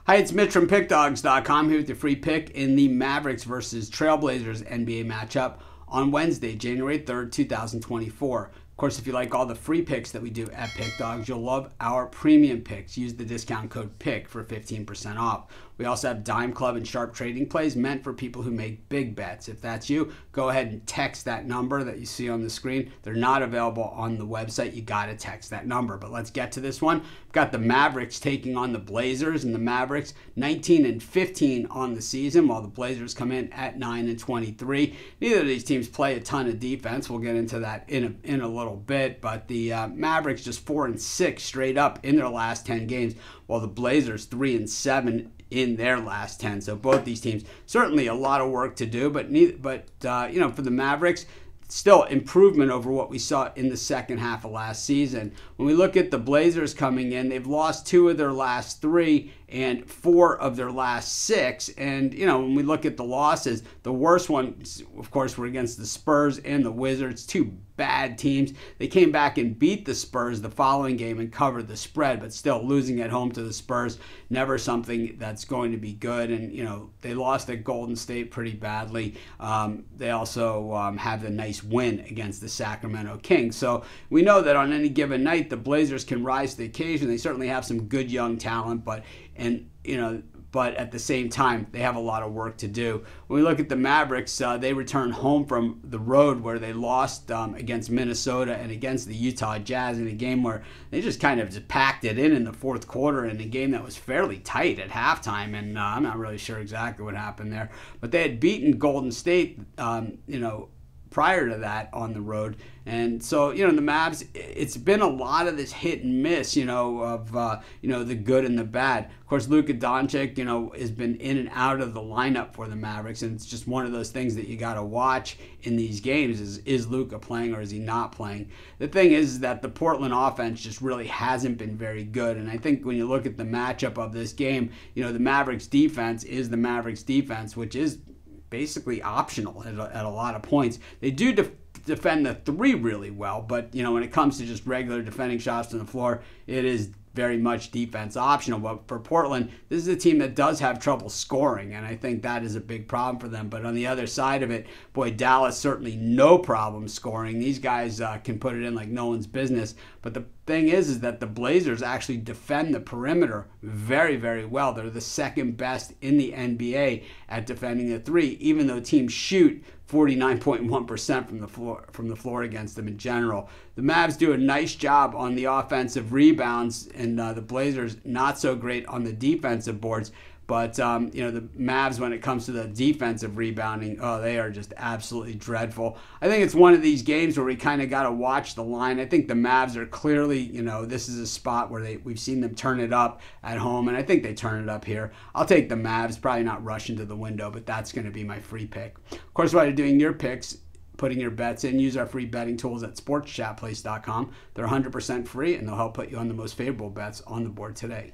Hi, it's Mitch from Pickdawgz.com here with your free pick in the Mavericks versus Trailblazers NBA matchup on Wednesday, January 3rd, 2024. Of course, if you like all the free picks that we do at Pickdawgz, you'll love our premium picks. Use the discount code PICK for 15% off. We also have Dime Club and Sharp Trading Plays meant for people who make big bets. If that's you, go ahead and text that number that you see on the screen. They're not available on the website. You got to text that number. But let's get to this one. We've got the Mavericks taking on the Blazers, and the Mavericks 19-15 on the season, while the Blazers come in at 9-23. Neither of these teams play a ton of defense. We'll get into that in a little bit. But the Mavericks just 4-6 straight up in their last 10 games, while the Blazers 3-7 in their last 10. So both these teams, certainly a lot of work to do, but for the Mavericks, still improvement over what we saw in the second half of last season. When we look at the Blazers coming in, they've lost 2 of their last 3 and 4 of their last 6. And, when we look at the losses, the worst ones, of course, were against the Spurs and the Wizards, 2 bad teams. They came back and beat the Spurs the following game and covered the spread, but still losing at home to the Spurs, never something that's going to be good. And, they lost at Golden State pretty badly. They also have the nice win against the Sacramento Kings. So we know that on any given night, the Blazers can rise to the occasion. They certainly have some good young talent, but at the same time, they have a lot of work to do. When we look at the Mavericks, they return home from the road where they lost against Minnesota and against the Utah Jazz in a game where they just kind of just packed it in the fourth quarter in a game that was fairly tight at halftime. And I'm not really sure exactly what happened there. But they had beaten Golden State, prior to that on the road. And so, the Mavs, it's been a lot of this hit and miss, of the good and the bad. Of course, Luka Doncic, has been in and out of the lineup for the Mavericks, and it's just one of those things that you got to watch in these games is Luka playing or is he not playing? The thing is that the Portland offense just really hasn't been very good, and I think when you look at the matchup of this game, the Mavericks defense is the Mavericks defense, which is basically optional at a lot of points. They do defend the 3 really well, but when it comes to just regular defending shots on the floor, it is very much defense optional. But for Portland, this is a team that does have trouble scoring, and I think that is a big problem for them. But on the other side of it, boy, Dallas certainly no problem scoring. These guys can put it in like no one's business. But the thing is that the Blazers actually defend the perimeter very, very well. They're the second best in the NBA at defending the 3, even though teams shoot 49.1% from the floor against them in general. The Mavs do a nice job on the offensive rebounds, and the Blazers not so great on the defensive boards. But, the Mavs, when it comes to the defensive rebounding, they are just absolutely dreadful. I think it's one of these games where we kind of got to watch the line. I think the Mavs are clearly, this is a spot where we've seen them turn it up at home, and I think they turn it up here. I'll take the Mavs, probably not rush into the window, but that's going to be my free pick. Of course, while you're doing your picks, putting your bets in, use our free betting tools at sportschatplace.com. They're 100% free, and they'll help put you on the most favorable bets on the board today.